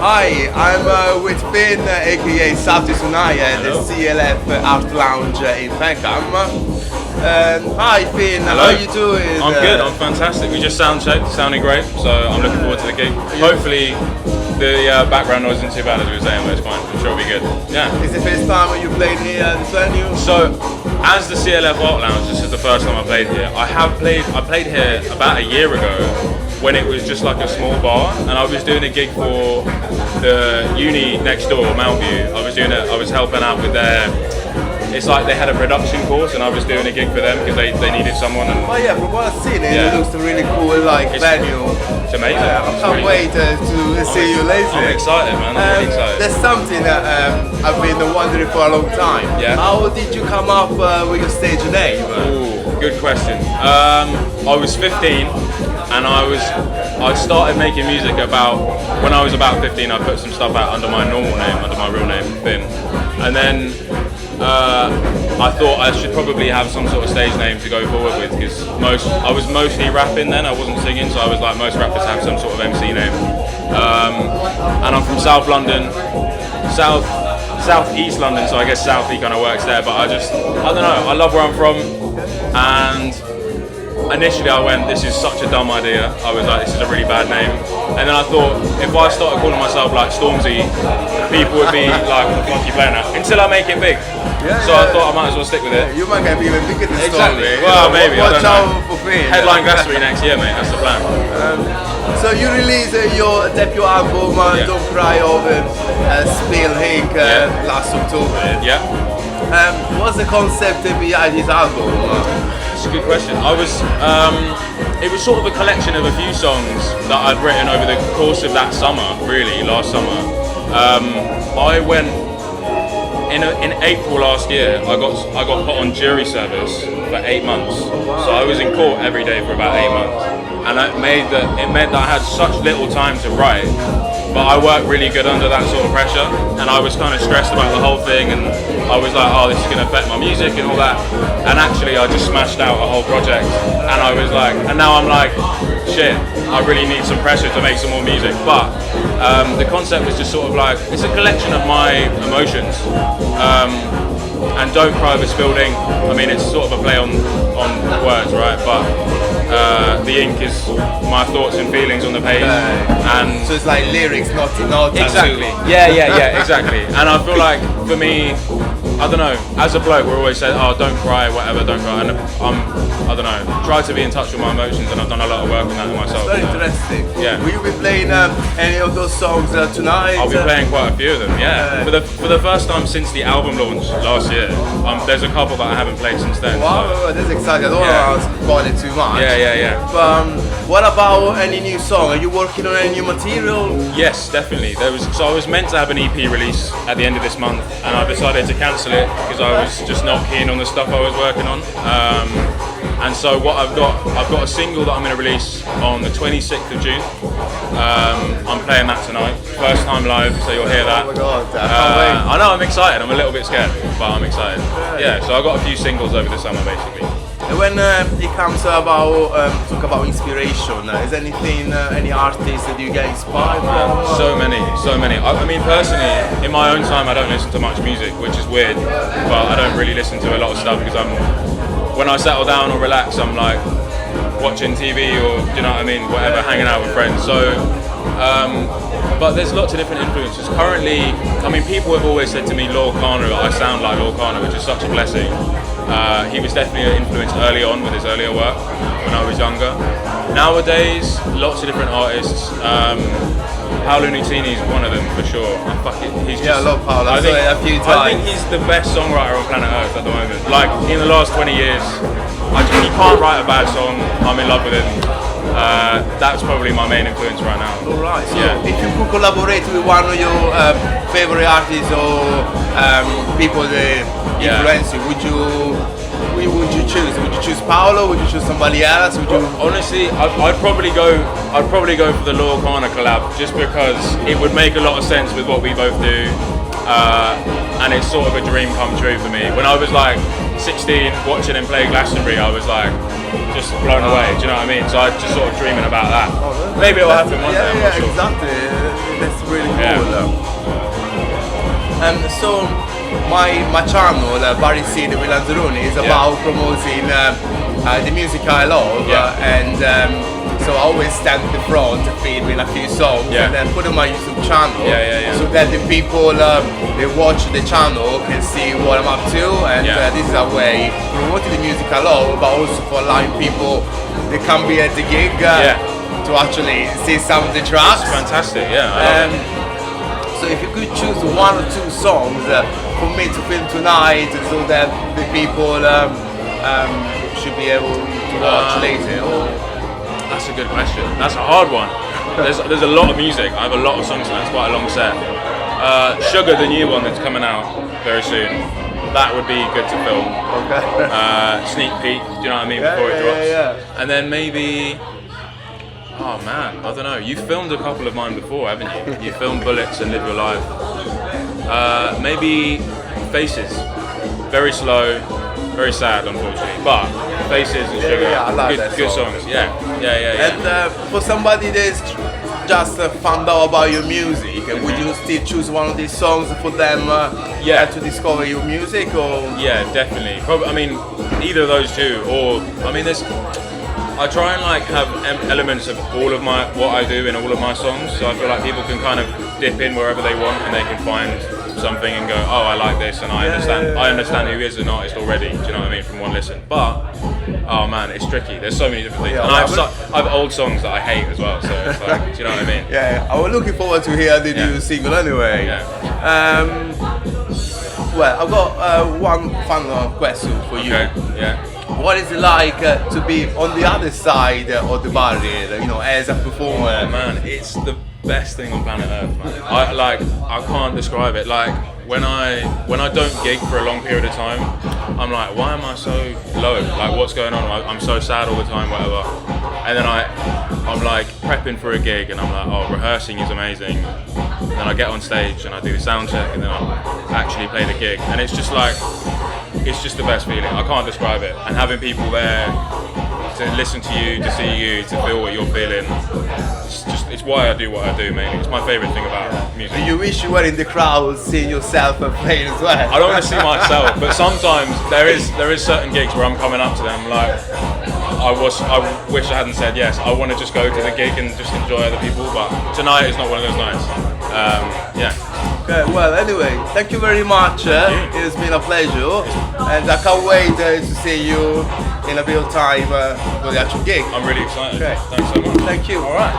Hi, I'm with Finn, aka Southy tonight at the CLF Art Lounge in Peckham. Hi Finn, Hello. how are you doing? I'm good, I'm fantastic. We just sound checked, sounding great, so I'm looking forward to the gig. Hopefully the background noise isn't too bad as we were saying, but it's fine. I'm sure it'll be good. Yeah. Is the first time you played here at this venue? So, as the CLF Art Lounge, this is the first time I played here. I played here about a year ago when it was just like a small bar, and I was doing a gig for the uni next door, Mountview. I was helping out with their, it's like they had a production course and I was doing a gig for them because they needed someone. And oh yeah, from what I've seen it looks a really cool venue. It's amazing. I can't wait to see you later. I'm excited, man. I'm really excited. There's something that I've been wondering for a long time. Yeah. How did you come up with your stage name? Ooh, good question. I was 15 and I started making music when I was about 15. I put some stuff out under my normal name, under my real name, Finn. And then I thought I should probably have some sort of stage name to go forward with because I was mostly rapping then, I wasn't singing, so I was like most rappers have some sort of MC name. And I'm from South London, South East London, so I guess Southy kind of works there, but I don't know, I love where I'm from, and initially I went, this is such a dumb idea. I was like, this is a really bad name. And then I thought, if I started calling myself like Stormzy, people would be like, what the fuck are you playing at? Until I make it big. So I thought I might as well stick with it. You might get even bigger than Exactly. Stormzy. Well, maybe, I don't know. For free. Headline Glastonbury next year, mate, that's the plan. So you released your debut album, Don't Cry Over Spill Ink, last October. Yeah. What's the concept behind this album? That's a good question. It was sort of a collection of a few songs that I'd written over the course of that summer, really, last summer. I went in April last year. I got put on jury service for 8 months. So I was in court every day for about 8 months, and it meant that I had such little time to write. But I worked really good under that sort of pressure, and I was kind of stressed about the whole thing, and I was like, oh, this is going to affect my music and all that. And actually, I just smashed out a whole project, and I was like, and now I'm like, shit, I really need some pressure to make some more music. But the concept was just sort of like, it's a collection of my emotions. And Don't Cry Over Spilled Ink, I mean, it's sort of a play on words, right? But the ink is my thoughts and feelings on the page, and so it's like lyrics, not exactly. Yeah, exactly. And I feel like for me, I don't know. As a bloke, we're always saying, "Oh, don't cry, whatever, don't cry." And I don't know. Try to be in touch with my emotions, and I've done a lot of work on that myself. That's very interesting. Yeah. Will you be playing any of those songs tonight? I'll be playing quite a few of them. Yeah. For the first time since the album launch last year, there's a couple that I haven't played since then. Wow, so. That's exciting. I don't want to spoil it too much. Yeah. But what about any new song? Are you working on any new material? Yes, definitely. So I was meant to have an EP release at the end of this month, and I decided to cancel it because I was just not keen on the stuff I was working on. And so what I've got a single that I'm going to release on the 26th of June. I'm playing that tonight, first time live, so you'll hear that. Oh my god, I can't wait. I know, I'm excited. I'm a little bit scared, but I'm excited. Yeah, so I've got a few singles over the summer, basically. When it comes about talk about inspiration, is anything, any artists that you get inspired from? So many. I mean, personally, in my own time, I don't listen to much music, which is weird. But I don't really listen to a lot of stuff because when I settle down or relax, I'm like watching TV or, do you know what I mean, whatever, hanging out with friends. So, but there's lots of different influences. Currently, I mean, people have always said to me, Lord Kana, I sound like Lord Kana, which is such a blessing. He was definitely an influence early on with his earlier work when I was younger. Nowadays, lots of different artists. Paolo Nutini is one of them for sure. I love Paolo. I think he's the best songwriter on planet Earth at the moment. Like in the last 20 years, he can't write a bad song. I'm in love with him. That's probably my main influence right now. Alright, so if you could collaborate with one of your favorite artists or people that influence you, would you choose? Would you choose Paolo? Would you choose somebody else? Honestly, I'd probably go for the Lord Kana collab, just because it would make a lot of sense with what we both do, and it's sort of a dream come true for me. When I was like 16, watching him play Glastonbury, I was like just blown away. Do you know what I mean? So I'm just sort of dreaming about that. Maybe it'll happen one day. I'm not sure. Exactly. That's really cool. Yeah. So my channel, Barry Seed with Lanzarooney, is about promoting the music I love, and so I always stand at the front to film in a few songs and then put on my YouTube channel so that the people they watch the channel can see what I'm up to, and this is a way promoting the music I love, but also for allowing people that can be at the gig to actually see some of the tracks. It's fantastic, I love it. So if you could choose one or two songs for me to film tonight, so that the people should be able to watch later, or... That's a good question. That's a hard one. There's a lot of music. I have a lot of songs, and that's quite a long set. Sugar, the new one that's coming out very soon. That would be good to film. Okay. Sneak peek, do you know what I mean, before it drops. And then maybe, oh man, I don't know. You filmed a couple of mine before, haven't you? You filmed Bullets and Live Your Life. Maybe Faces. Very slow, very sad, unfortunately. But Faces and Sugar, I love that good song. songs. Yeah. And for somebody that's just found out about your music, would you still choose one of these songs for them to discover your music, or? Yeah, definitely. Probably, I mean, either of those two, or I mean, I try and like have elements of all of what I do in all of my songs, so I feel like people can kind of dip in wherever they want and they can find something and go, oh, I like this, and I understand who is an artist already. Do you know what I mean, from one listen? But oh man, it's tricky. There's so many different things, and I have old songs that I hate as well. So it's like, do you know what I mean? Yeah, I was looking forward to hear the new single anyway. Well, I've got one final question for you. What is it like to be on the other side of the barrier, you know, as a performer? Oh man, it's the best thing on planet Earth, man. I can't describe it. Like when I don't gig for a long period of time, I'm like, why am I so low? Like, what's going on? I'm so sad all the time, whatever. And then I'm like prepping for a gig, and I'm like, oh, rehearsing is amazing. And then I get on stage and I do the sound check, and then I actually play the gig, and it's just like, it's just the best feeling. I can't describe it. And having people there to listen to you, to see you, to feel what you're feeling, it's why I do what I do mainly. It's my favourite thing about music. Do you wish you were in the crowd seeing yourself playing as well? I don't want to see myself, but sometimes there is certain gigs where I'm coming up to them like, I wish I hadn't said yes. I want to just go to the gig and just enjoy other people, but tonight is not one of those nights. Okay, well, anyway, thank you very much. It's been a pleasure, and I can't wait to see you in a bit of time for the actual gig. I'm really excited. Okay. Thanks so much. Thank you. All right.